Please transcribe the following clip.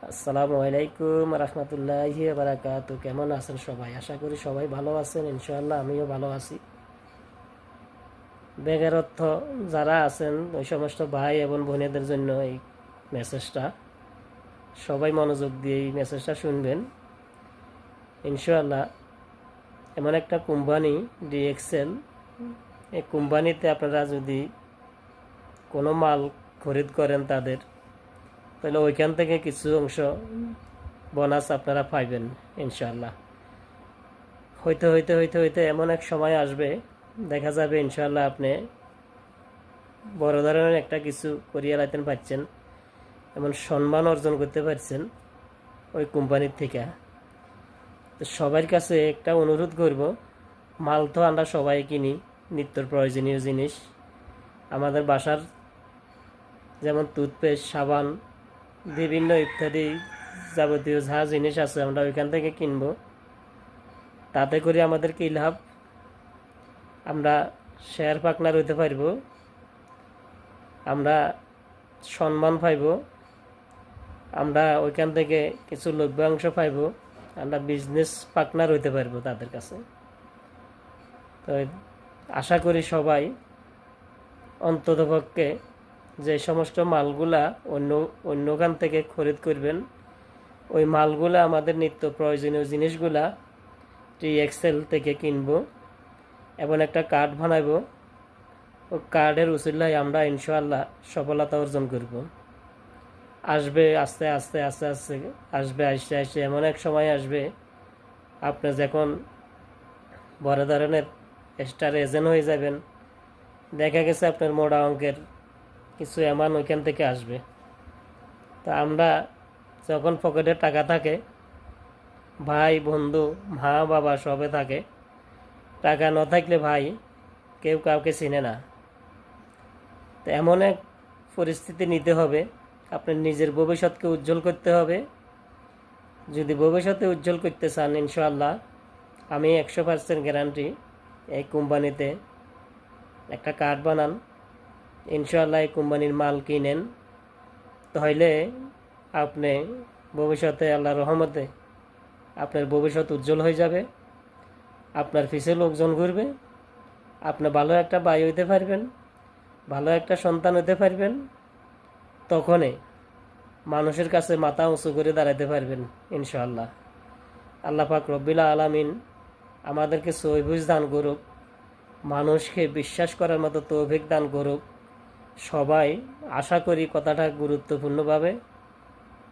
আসসালামু আলাইকুম রহমতুল্লাহি বারাকাতু। কেমন আছেন সবাই? আশা করি সবাই ভালো আছেন। ইনশাআল্লাহ আমিও ভালো আছি। বেকারত্ব যারা আছেন ওই সমস্ত ভাই এবং বোনেদের জন্য এই মেসেজটা, সবাই মনোযোগ দিয়ে এই মেসেজটা শুনবেন। ইনশাআল্লাহ এমন একটা কোম্পানি ডিএক্সেল, এই কোম্পানিতে আপনারা যদি কোনো মাল খরিদ করেন তাদের, তাহলে ওইখান থেকে কিছু অংশ বোনাস আপনারা পাইবেন ইনশাআল্লাহ। হইতে হইতে হইতে হইতে এমন এক সময় আসবে, দেখা যাবে ইনশাআল্লাহ আপনি বড় ধরনের একটা কিছু করিয়া লাইতেন পাচ্ছেন, এমন সম্মান অর্জন করতে পারছেন ওই কোম্পানির থেকে। তো সবার কাছে একটা অনুরোধ করব, মাল তো আমরা সবাই কিনি, নিত্যর প্রয়োজনীয় জিনিস আমাদের বাসার, যেমন টুথপেস্ট, সাবান, বিভিন্ন ইত্যাদি যাবতীয় যা জিনিস আছে আমরা ওইখান থেকে কিনবো। তাতে করে আমাদের কী লাভ? আমরা শেয়ার পার্টনার হইতে পারব, আমরা সম্মান পাইব, আমরা ওইখান থেকে কিছু লভ্যাংশ পাইব, আমরা বিজনেস পার্টনার হইতে পারব তাদের কাছে। তো আশা করি সবাই অন্ততপক্ষে যে সমস্ত মালগুলা অন্যখান থেকে খরিদ করবেন, ওই মালগুলা আমাদের নিত্য প্রয়োজনীয় জিনিসগুলা ডিএক্সেল থেকে কিনবো এবং একটা কার্ড বানাবো। ও কার্ডের উসিলায় আমরা ইনশাআল্লাহ সফলতা অর্জন করব। আসবে আস্তে আস্তে আস্তে আস্তে আসবে, আসতে আসতে এমন এক সময় আসবে আপনি যখন বড় ধরনের স্টার এজেন্ট হয়ে যাবেন, দেখা গেছে আপনার মোটা অঙ্কের কিছু অ্যামাউন্ট ওইখান থেকে আসবে। তা আমরা যখন পকেটে টাকা থাকে, ভাই বন্ধু মা বাবা সবে থাকে, টাকা না থাকলে ভাই কেউ কাউকে চিনে না। তো এমন এক পরিস্থিতি নিতে হবে, আপনার নিজের ভবিষ্যৎকে উজ্জ্বল করতে হবে। যদি ভবিষ্যতে উজ্জ্বল করতে চান, ইনশাআল্লাহ আমি 100% গ্যারান্টি, এই কোম্পানিতে একটা কার্ড বানান, ইনশাআল্লাহ এই কোম্পানির মাল কিনেন, তাহলে আপনি ভবিষ্যতে আল্লাহর রহমতে আপনার ভবিষ্যৎ উজ্জ্বল হয়ে যাবে, আপনার পিছে লোকজন ঘুরবে, আপনি ভালো একটা ভাই হইতে পারবেন, ভালো একটা সন্তান হতে পারবেন, তখনই মানুষের কাছে মাথা উঁচু করে দাঁড়াতে পারবেন ইনশাআল্লাহ। আল্লাহ পাক রব্বিল আলামিন আমাদেরকে সহিবুঝ দান করুক, মানুষকে বিশ্বাস করার মতো তৌফিক দান করুক। সবাই আশা করি কথাটা গুরুত্বপূর্ণভাবে